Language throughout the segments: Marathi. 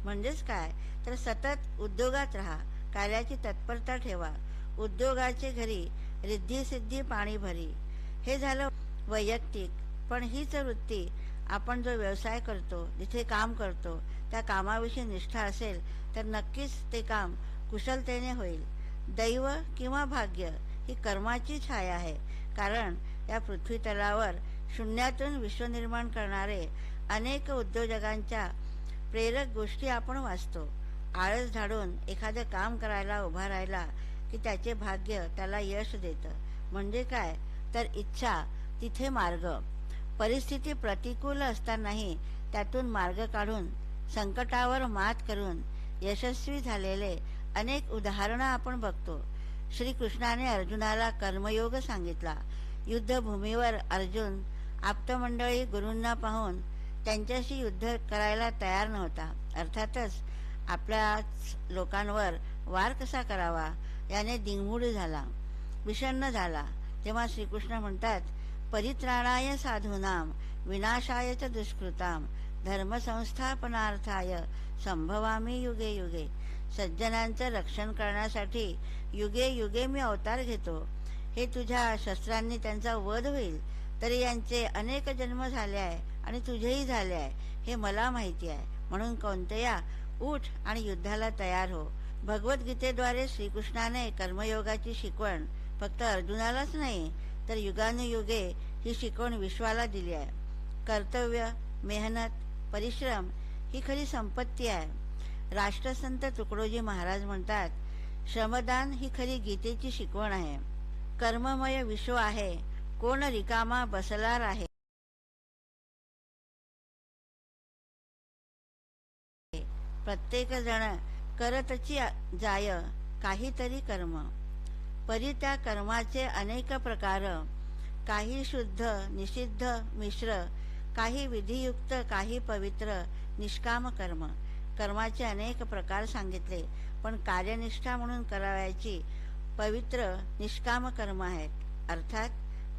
म्हणजेच काय, तर सतत उद्योगात राहा, कार्याची तत्परता ठेवा, उद्योगाचे घरी रिद्धी सिद्धी पाणी भरी. हे झालं वैयक्तिक. पण हीच वृत्ती आपण जो व्यवसाय करतो, जिथे काम करतो, त्या कामाविषयी निष्ठा असेल तर नक्कीच ते काम कुशलतेने होईल. दैव किंवा भाग्य ही कर्माची छाया आहे. कारण या पृथ्वी तलावर शून्यातून विश्वनिर्माण करणारे अनेक उद्योजकांच्या प्रेरक गोष्टी आपण वाचतो. आळस झाडून एखादं काम करायला उभा राहिला की त्याचे भाग्य त्याला यश देतं. म्हणजे काय, तर इच्छा तिथे मार्ग. परिस्थिती प्रतिकूल असतानाही त्यातून मार्ग काढून संकटावर मात करून यशस्वी झालेले अनेक उदाहरणं आपण बघतो. श्रीकृष्णाने अर्जुनाला कर्मयोग सांगितला. युद्धभूमीवर अर्जुन आप्तमंडळी गुरूंना पाहून त्यांच्याशी युद्ध करायला तयार नव्हता. अर्थातच आपल्याच लोकांवर वार कसा करावा याने दिंगमूढ झाला, विषण्ण झाला. तेव्हा श्रीकृष्ण म्हणतात, परित्राणाय साधूनाम विनाशाय च दुष्कृताम धर्मसंस्थापनार्थाय संभवामी युगे युगे. सज्जनांचं रक्षण करण्यासाठी युगे युगे मी अवतार घेतो. हे तुझ्या शस्त्रांनी त्यांचा वध होईल तरी यांचे अनेक जन्म झाले आहे आणि तुझेही झाले आहे हे मला माहिती आहे. म्हणून कौंतेया, उठ आणि युद्धाला तयार हो. भगवद्गीतेद्वारे श्रीकृष्णाने कर्मयोगाची शिकवण फक्त अर्जुनालाच नाही तर युगानुयुगे ही शिकवण विश्वाला दिली आहे. कर्तव्य, मेहनत, परिश्रम ही खरी संपत्ती आहे. राष्ट्रसंत तुकडोजी महाराज म्हणतात, श्रमदान ही खरी गीतेची शिकवण आहे. कर्ममय विश्व आहे, कोण रिकामा बसलार आहे. प्रत्येक जण करतची जाय काहीतरी कर्म. परी त्या कर्माचे अनेक प्रकार, काही शुद्ध निषिद्ध मिश्र, काही विधियुक्त काही पवित्र निष्काम कर्म. कर्माचे अनेक प्रकार सांगितले, पण कार्यनिष्ठा म्हणून करावयाची पवित्र निष्काम कर्म आहेत. अर्थात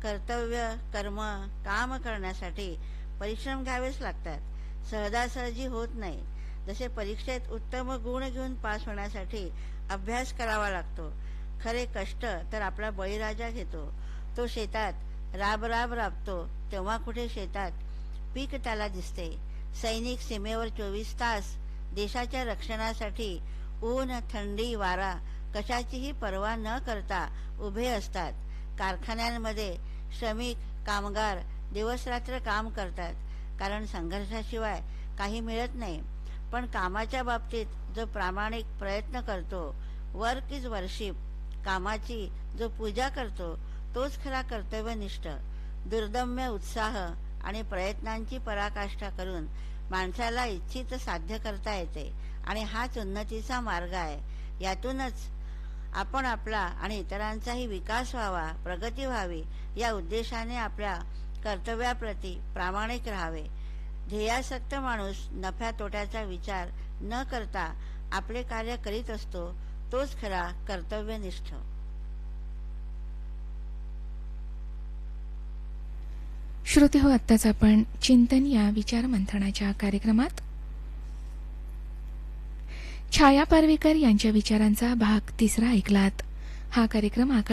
कर्तव्य कर्म काम करण्यासाठी परिश्रम घ्यावेच लागतात. सहजासहजी होत नाही. जसे परीक्षेत उत्तम गुण घेऊन पास होण्यासाठी अभ्यास करावा लागतो, खरे कष्ट तर आपला बळीराजा घेतो. तो शेतात राब राबतो तेव्हा कुठे शेतात पीक त्याला दिसते. सैनिक सीमेवर 24 तास देशाच्या रक्षणासाठी ऊन थंडी वारा कशाचीही पर्वा न करता उभे असतात. कारखान्यांमध्ये श्रमिक कामगार दिवसरात्र काम करतात, कारण संघर्षाशिवाय काही मिळत नाही. पण कामाच्या बाबतीत जो प्रामाणिक प्रयत्न करतो, वर्क इज वर्शिप, कामाची जो पूजा करतो तोच खरा कर्तव्यनिष्ठ. दुर्दम्य उत्साह आणि प्रयत्नांची पराकाष्ठा करून माणसाला इच्छित साध्य करता येते आणि हाच उन्नतीचा मार्ग आहे. यातूनच आपण आपला आणि इतरांचाही विकास व्हावा, प्रगती व्हावी या उद्देशाने आपल्या कर्तव्याप्रती प्रामाणिक राहावे. ध्येयासक्त माणूस नफ्या तोट्याचा विचार न करता आपले कार्य करीत असतो, तोच खरा कर्तव्यनिष्ठ. श्रोते हो, आत्ताच आपण चिंतन या विचार मंथनाच्या कार्यक्रमात छाया पारवेकर यांच्या विचारांचा भाग 3 ऐकलात. हा कार्यक्रम